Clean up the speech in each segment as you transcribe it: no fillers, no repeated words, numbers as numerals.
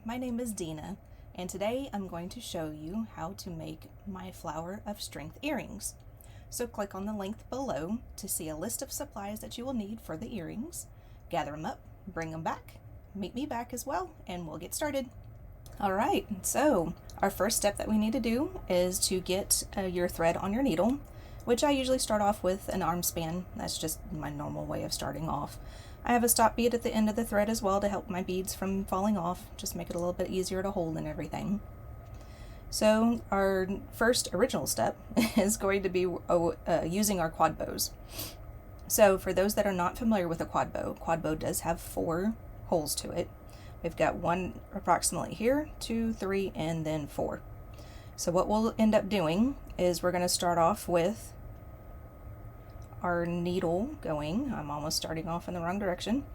my name is Dena, and today I'm going to show you how to make my flower of strength earrings. So click on the link below to see a list of supplies that you will need for the earrings. Gather them up, bring them back, meet me back as well, and we'll get started. Alright, so our first step that we need to do is to get your thread on your needle, which I usually start off with an arm span. That's just my normal way of starting off. I have a stop bead at the end of the thread as well to help my beads from falling off, just make it a little bit easier to hold and everything. So our first original step is going to be using our quad bows. So for those that are not familiar with a quad bow does have 4 holes to it. We've got one approximately here, 2, 3, and then 4. So what we'll end up doing is we're going to start off with our needle going. I'm almost starting off in the wrong direction.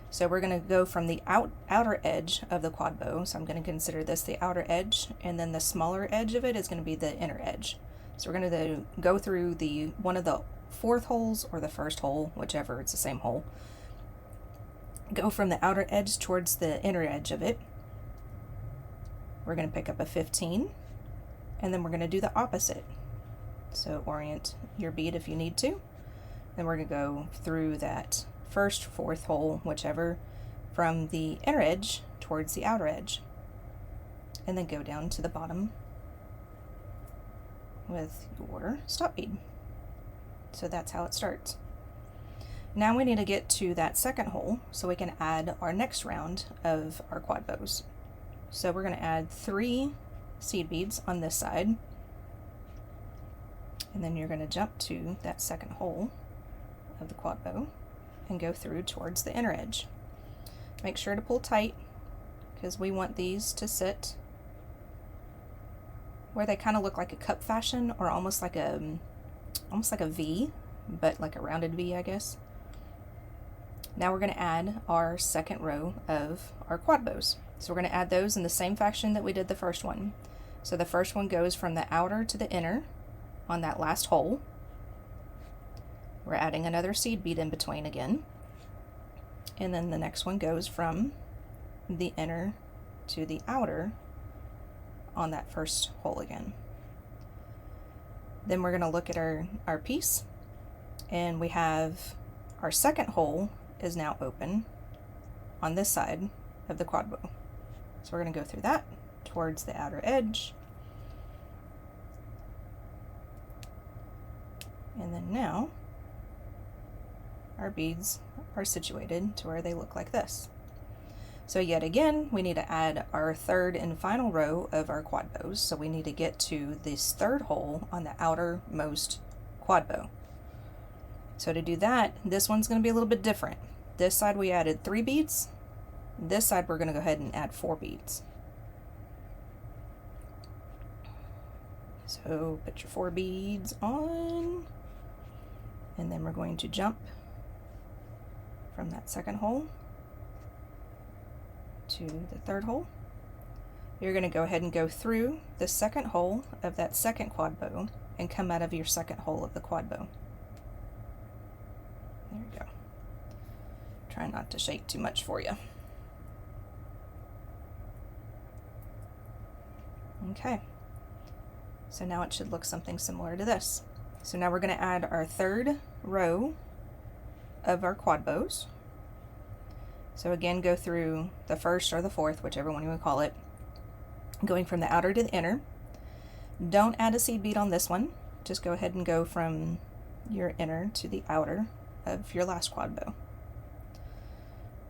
So we're going to go from the outer edge of the quad bow. So I'm going to consider this the outer edge, and then the smaller edge of it is going to be the inner edge. So we're going to go through one of the 4th holes or the first hole, whichever, it's the same hole. Go from the outer edge towards the inner edge of it. We're going to pick up a 15, and then we're going to do the opposite. So orient your bead if you need to. Then we're going to go through that first 4th hole, whichever, from the inner edge towards the outer edge, and then go down to the bottom with your stop bead. So that's how it starts. Now we need to get to that 2nd hole so we can add our next round of our quad bows. So we're going to add 3 seed beads on this side, and then you're going to jump to that 2nd hole of the quad bow and go through towards the inner edge. Make sure to pull tight because we want these to sit where they kind of look like a cup fashion, or almost like a V, but like a rounded V, I guess. Now we're going to add our 2nd row of our quad bows. So we're going to add those in the same fashion that we did the first one. So the first one goes from the outer to the inner on that last hole. We're adding another seed bead in between again. And then the next one goes from the inner to the outer on that first hole again. Then we're going to look at our piece, and we have our 2nd hole is now open on this side of the quad bow. So we're going to go through that towards the outer edge. And then now our beads are situated to where they look like this. So yet again, we need to add our 3rd and final row of our quad bows. So we need to get to this 3rd hole on the outermost quad bow. So to do that, this one's going to be a little bit different. This side we added 3 beads. This side we're going to go ahead and add 4 beads. So put your 4 beads on, and then we're going to jump from that 2nd hole to the 3rd hole. You're going to go ahead and go through the 2nd hole of that 2nd quad bow and come out of your 2nd hole of the quad bow. There you go. Try not to shake too much for you. Okay. So now it should look something similar to this. So now we're going to add our 3rd row of our quad bows. So again, go through the 1st or the 4th, whichever one you would call it, going from the outer to the inner. Don't add a seed bead on this one. Just go ahead and go from your inner to the outer of your last quad bow.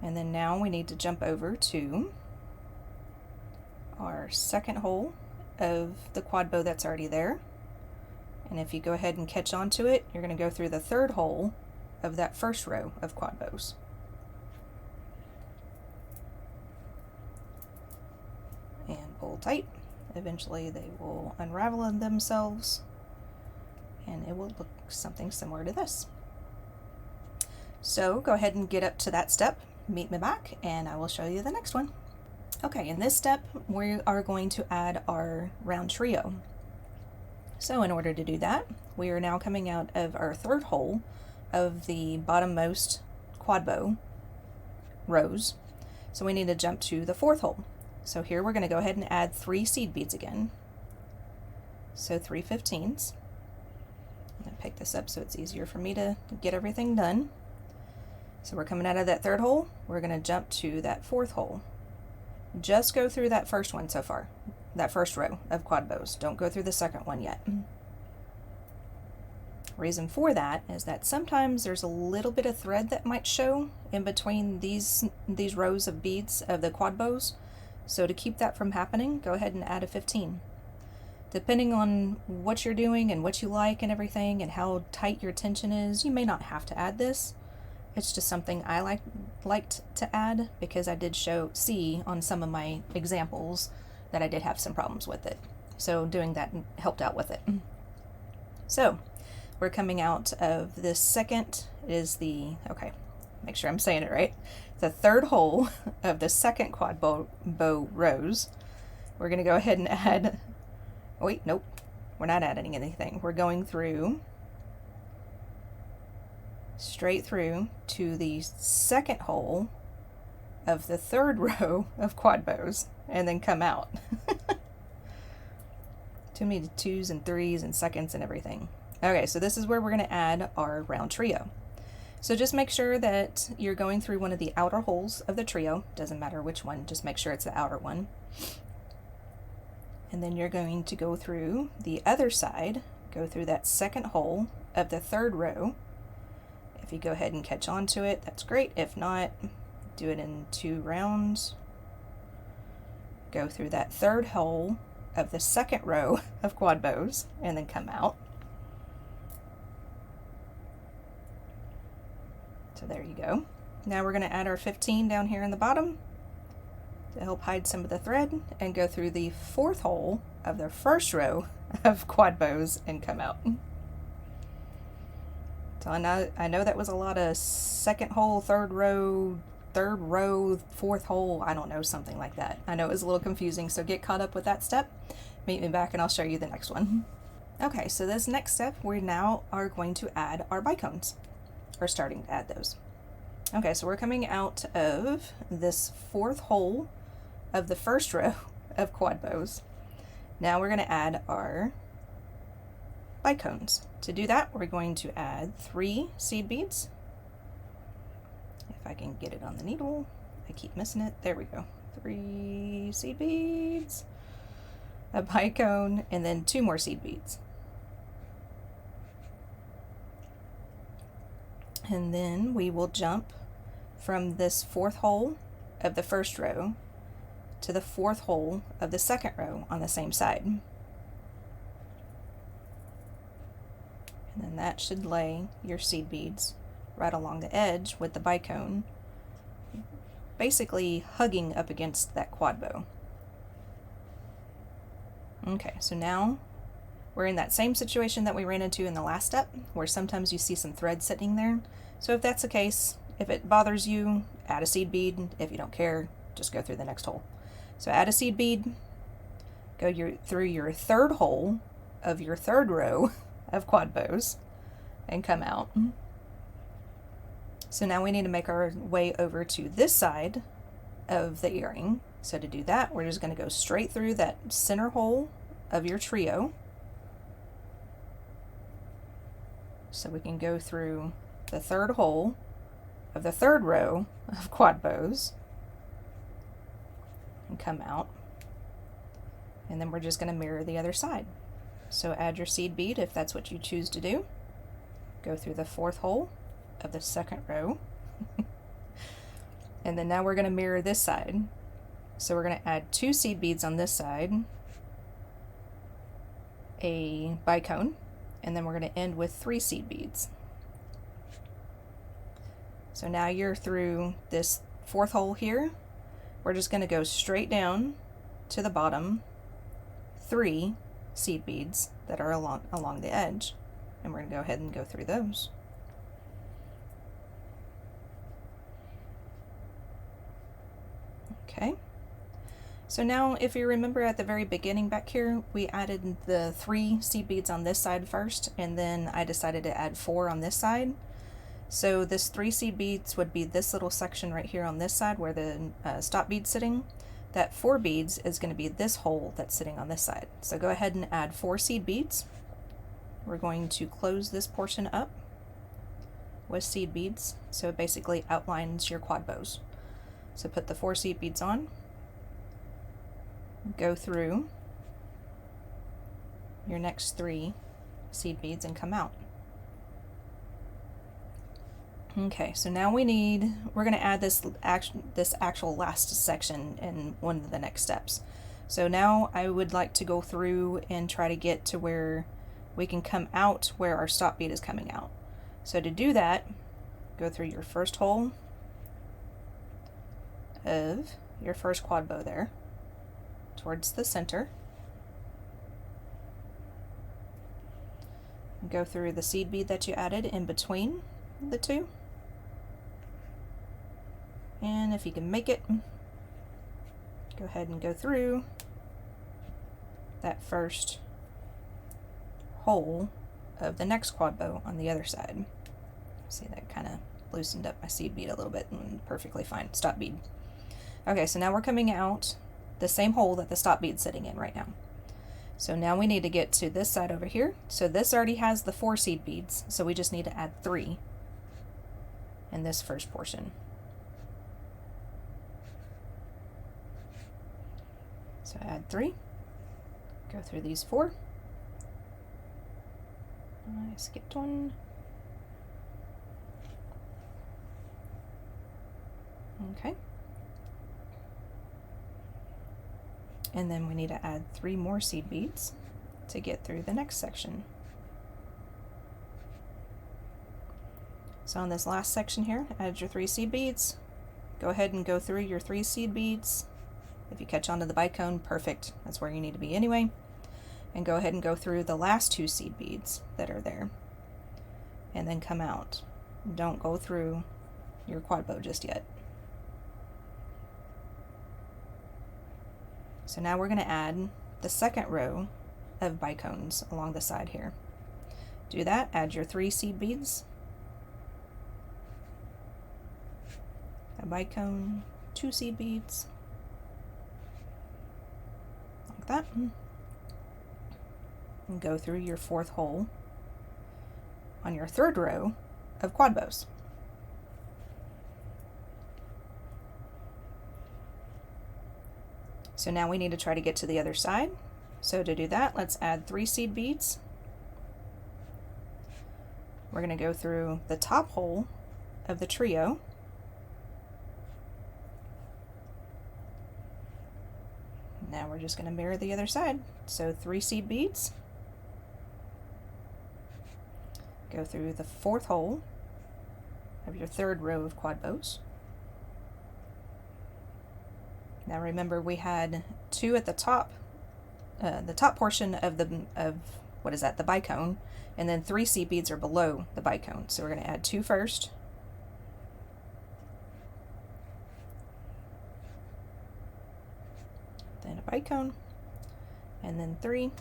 And then now we need to jump over to our 2nd hole of the quad bow that's already there. And if you go ahead and catch on to it, you're going to go through the 3rd hole of that 1st row of quad bows. And pull tight. Eventually they will unravel themselves, and it will look something similar to this. So go ahead and get up to that step, meet me back, and I will show you the next one. Okay, in this step we are going to add our round trio. So in order to do that, we are now coming out of our 3rd hole of the bottommost quad bow rows. So we need to jump to the 4th hole. So here we're going to go ahead and add 3 seed beads again. So 3 15s. I'm going to pick this up so it's easier for me to get everything done. So we're coming out of that 3rd hole, we're going to jump to that 4th hole. Just go through that first one so far, that first row of quad bows. Don't go through the second one yet. Reason for that is that sometimes there's a little bit of thread that might show in between these rows of beads of the quad bows. So to keep that from happening, go ahead and add a 15. Depending on what you're doing and what you like and everything and how tight your tension is, you may not have to add this. It's just something I liked to add because I did see on some of my examples that I did have some problems with it. So doing that helped out with it. So we're coming out of this second is the, okay, make sure I'm saying it right, the 3rd hole of the second quad bow rows. We're going to go ahead and add, wait, nope, we're not adding anything. We're going through straight through to the 2nd hole of the 3rd row of quad bows and then come out. Too many 2s and 3s and seconds and everything. Okay, so this is where we're going to add our round trio. So just make sure that you're going through one of the outer holes of the trio. Doesn't matter which one, just make sure it's the outer one. And then you're going to go through the other side, go through that 2nd hole of the 3rd row. If you go ahead and catch on to it, that's great. If not, do it in 2 rounds. Go through that 3rd hole of the 2nd row of quad bows and then come out. So there you go. Now we're going to add our 15 down here in the bottom to help hide some of the thread and go through the 4th hole of the 1st row of quad bows and come out. So I know that was a lot of 2nd hole, 3rd row, 4th hole, I don't know, something like that. I know it was a little confusing, so get caught up with that step. Meet me back and I'll show you the next one. Okay, so this next step, we now are going to add our bicones, or starting to add those. Okay, so we're coming out of this 4th hole of the 1st row of quad bows. Now we're going to add our bicones. To do that, we're going to add 3 seed beads. If I can get it on the needle, I keep missing it. There we go. 3 seed beads, a bicone, and then 2 more seed beads. And then we will jump from this 4th hole of the 1st row to the 4th hole of the 2nd row on the same side. And then that should lay your seed beads right along the edge with the bicone, basically hugging up against that quad bow. Okay, so now we're in that same situation that we ran into in the last step, where sometimes you see some thread sitting there. So if that's the case, if it bothers you, add a seed bead. If you don't care, just go through the next hole. So add a seed bead, go through your 3rd hole of your 3rd row of quad bows and come out. So now we need to make our way over to this side of the earring. So to do that, we're just going to go straight through that center hole of your trio. So we can go through the 3rd hole of the 3rd row of quad bows and come out. And then we're just going to mirror the other side. So add your seed bead if that's what you choose to do. Go through the 4th hole of the 2nd row. And then now we're going to mirror this side. So we're going to add 2 seed beads on this side, a bicone, and then we're going to end with 3 seed beads. So now you're through this 4th hole here. We're just going to go straight down to the bottom, 3 seed beads that are along the edge, and we're going to go ahead and go through those. Okay, so now if you remember at the very beginning back here, we added the 3 seed beads on this side first, and then I decided to add 4 on this side. So this 3 seed beads would be this little section right here on this side where the stop bead's sitting. that 4 beads is going to be this hole that's sitting on this side. So go ahead and add 4 seed beads. We're going to close this portion up with seed beads, so it basically outlines your quad bows. So put the 4 seed beads on, go through your next 3 seed beads and come out. Okay, so now we're going to add this actual last section in one of the next steps. So now I would like to go through and try to get to where we can come out where our stop bead is coming out. So to do that, go through your first hole of your first quad bow there towards the center. Go through the seed bead that you added in between the 2. And if you can make it, go ahead and go through that first hole of the next quad bow on the other side. See, that kind of loosened up my seed bead a little bit, and perfectly fine. Stop bead. Okay, so now we're coming out the same hole that the stop bead's sitting in right now. So now we need to get to this side over here. So this already has the 4 seed beads, so we just need to add 3 in this first portion. So add 3, go through these 4. I skipped one. Okay. And then we need to add 3 more seed beads to get through the next section. So on this last section here, add your 3 seed beads. Go ahead and go through your 3 seed beads. If you catch onto the bicone, perfect. That's where you need to be anyway. And go ahead and go through the last 2 seed beads that are there. And then come out. Don't go through your quad bow just yet. So now we're going to add the second row of bicones along the side here. Do that, add your 3 seed beads, a bicone, 2 seed beads, like that, and go through your 4th hole on your 3rd row of quad bows. So now we need to try to get to the other side. So to do that, let's add 3 seed beads. We're going to go through the top hole of the trio. Now we're just going to mirror the other side. So 3 seed beads. Go through the 4th hole of your 3rd row of quad bows. Now remember, we had 2 at the top portion of the bicone, and then 3 seed beads are below the bicone. So we're going to add 2 first, then a bicone, and then 3,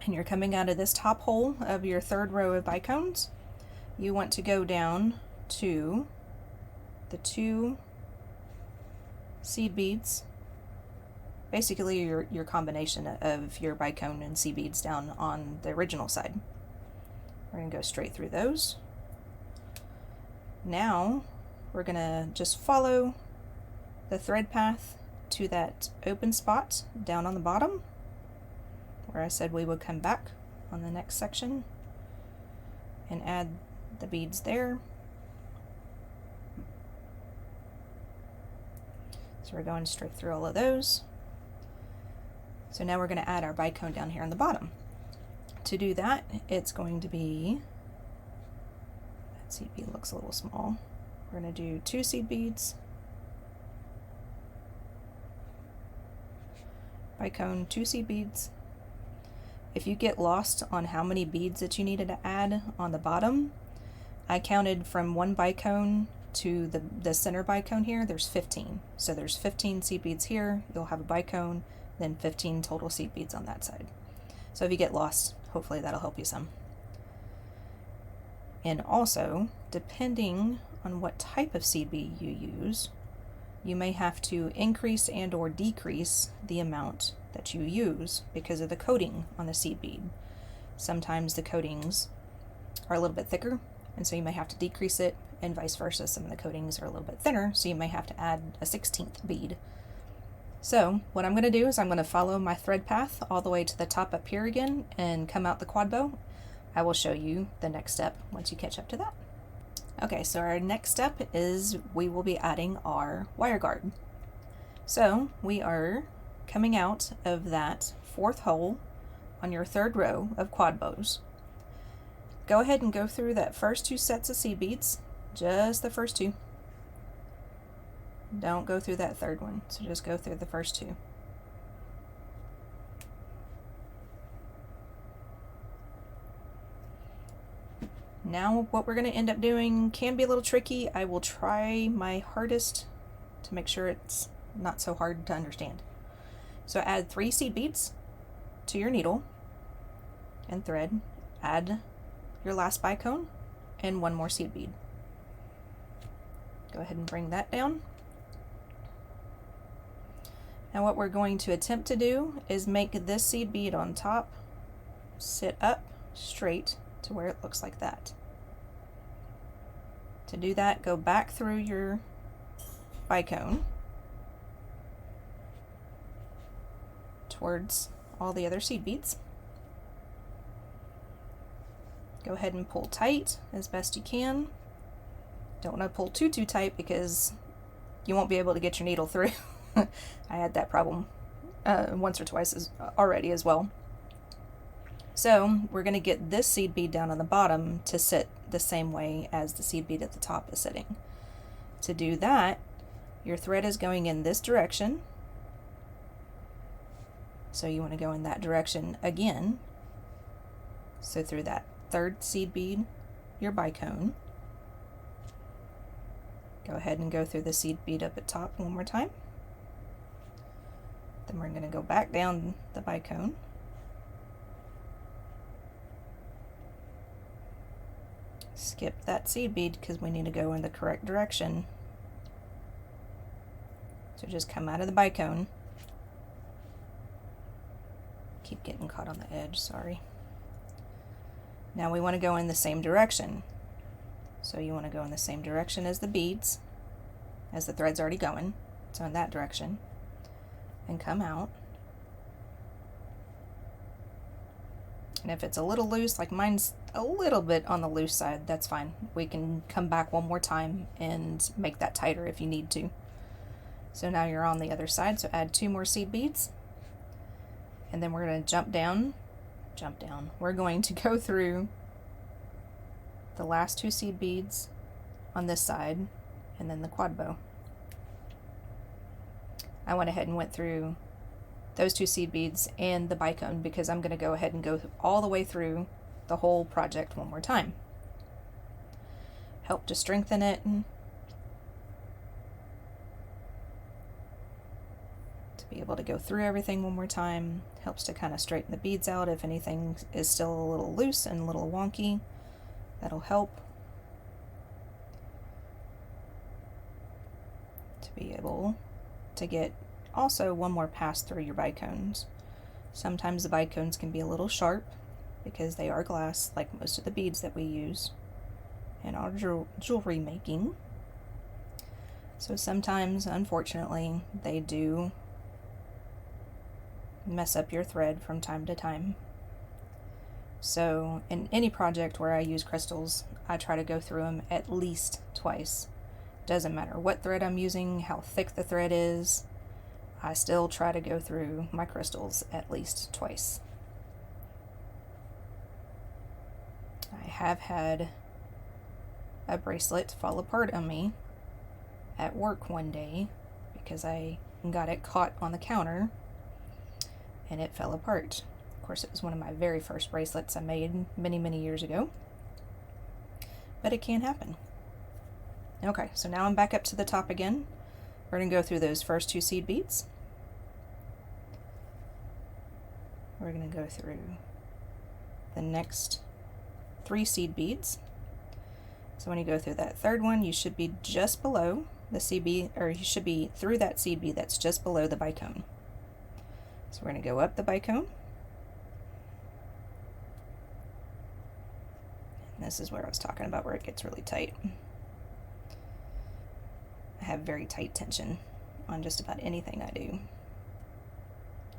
and you're coming out of this top hole of your 3rd row of bicones. You want to go down to the 2 seed beads, basically your combination of your bicone and seed beads down on the original side. We're going to go straight through those. Now we're going to just follow the thread path to that open spot down on the bottom where I said we would come back on the next section and add the beads there. So we're going straight through all of those. So now we're going to add our bicone down here on the bottom. To do that, it's going to be, that seed bead looks a little small. We're going to do 2 seed beads, bicone, 2 seed beads. If you get lost on how many beads that you needed to add on the bottom, I counted from 1 bicone to the center bicone here, there's 15. So there's 15 seed beads here, you'll have a bicone, then 15 total seed beads on that side. So if you get lost, hopefully that'll help you some. And also, depending on what type of seed bead you use, you may have to increase and or decrease the amount that you use because of the coating on the seed bead. Sometimes the coatings are a little bit thicker, and so you may have to decrease it, and vice versa. Some of the coatings are a little bit thinner, so you may have to add a 16th bead. So what I'm going to do is I'm going to follow my thread path all the way to the top up here again and come out the quad bow. I will show you the next step once you catch up to that. Okay, so our next step is we will be adding our wire guard. So we are coming out of that 4th hole on your 3rd row of quad bows. Go ahead and go through that first 2 sets of seed beads, just the first 2. Don't go through that 3rd one, so just go through the first 2. Now what we're going to end up doing can be a little tricky. I will try my hardest to make sure it's not so hard to understand. So add 3 seed beads to your needle and thread. Add your last bicone and 1 more seed bead. Go ahead and bring that down. Now what we're going to attempt to do is make this seed bead on top sit up straight to where it looks like that. To do that, go back through your bicone towards all the other seed beads. Go ahead and pull tight as best you can. Don't want to pull too tight because you won't be able to get your needle through. I had that problem once or twice already as well. So we're going to get this seed bead down on the bottom to sit the same way as the seed bead at the top is sitting. To do that, your thread is going in this direction. So you want to go in that direction again. So through that 3rd seed bead, your bicone. Go ahead and go through the seed bead up at top one more time. Then we're going to go back down the bicone. Skip that seed bead because we need to go in the correct direction. So just come out of the bicone. Keep getting caught on the edge, sorry. Now we want to go in the same direction. So you want to go in the same direction as the beads, as the thread's already going. So in that direction. And come out. And if it's a little loose, like mine's a little bit on the loose side, that's fine. We can come back one more time and make that tighter if you need to. So now you're on the other side, so add 2 more seed beads. And then we're going to jump down. We're going to go through the last 2 seed beads on this side and then the quad bow. I went ahead and went through those 2 seed beads and the bicone because I'm going to go ahead and go all the way through the whole project one more time. Help to strengthen it. To be able to go through everything one more time. Helps to kind of straighten the beads out if anything is still a little loose and a little wonky. That'll help. To be able to get also one more pass through your bicones. Sometimes the bicones can be a little sharp because they are glass, like most of the beads that we use in our jewelry making. So sometimes, unfortunately, they do mess up your thread from time to time. So in any project where I use crystals, I try to go through them at least twice. Doesn't matter what thread I'm using, how thick the thread is, I still try to go through my crystals at least twice. I have had a bracelet fall apart on me at work one day because I got it caught on the counter and it fell apart. Of course, it was one of my very first bracelets I made many years ago, but it can happen. Okay, so now I'm back up to the top again. We're going to go through those first 2 seed beads. We're going to go through the next 3 seed beads. So when you go through that third one, you should be just below the seed bead, or you should be through that seed bead that's just below the bicone. So we're going to go up the bicone. And this is where I was talking about where it gets really tight. I have very tight tension on just about anything I do.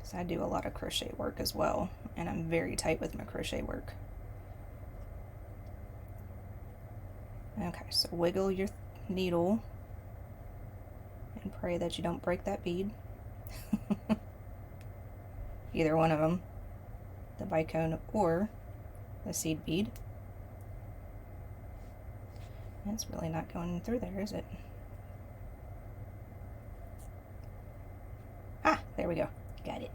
So I do a lot of crochet work as well, and I'm very tight with my crochet work. Okay, so wiggle your needle and pray that you don't break that bead. Either one of them, the bicone or the seed bead. It's really not going through there, is it? Ah, there we go. Got it.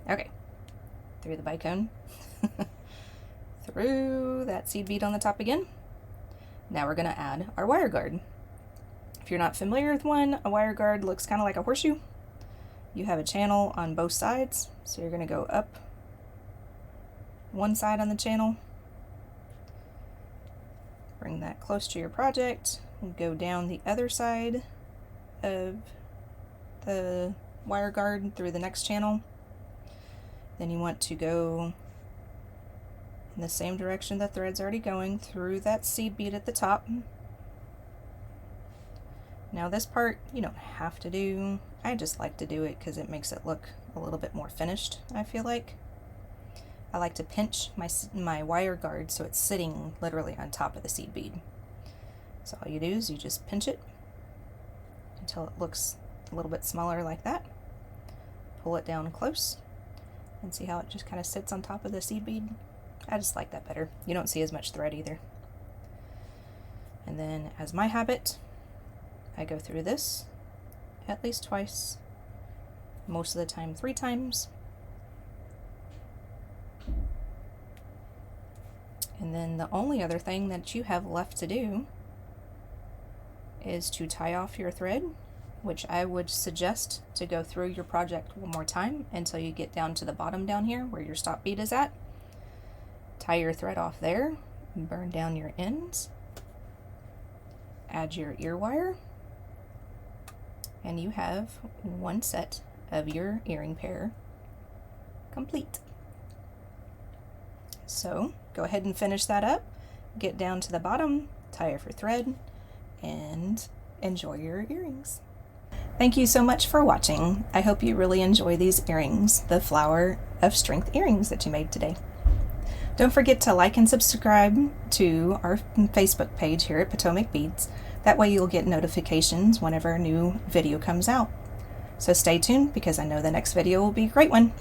Okay, through the bicone. Through that seed bead on the top again. Now we're going to add our wire guard. If you're not familiar with one, a wire guard looks kind of like a horseshoe. You have a channel on both sides, so you're going to go up one side on the channel, bring that close to your project, and go down the other side of the wire guard through the next channel. Then you want to go in the same direction the thread's already going, through that seed bead at the top. Now this part you don't have to do. I just like to do it because it makes it look a little bit more finished, I feel like. I like to pinch my wire guard so it's sitting literally on top of the seed bead. So all you do is you just pinch it until it looks a little bit smaller like that. Pull it down close and see how it just kind of sits on top of the seed bead. I just like that better. You don't see as much thread either. And then, as my habit, I go through this at least twice, most of the time 3 times. And then the only other thing that you have left to do is to tie off your thread, which I would suggest to go through your project one more time until you get down to the bottom down here where your stop bead is at. Tie your thread off there, burn down your ends, add your ear wire, and you have one set of your earring pair complete. So go ahead and finish that up, get down to the bottom, tie off your thread, and enjoy your earrings. Thank you so much for watching. I hope you really enjoy these earrings, the Flower of Strength earrings that you made today. Don't forget to like and subscribe to our Facebook page here at PotomacBeads. That way you'll get notifications whenever a new video comes out. So stay tuned because I know the next video will be a great one.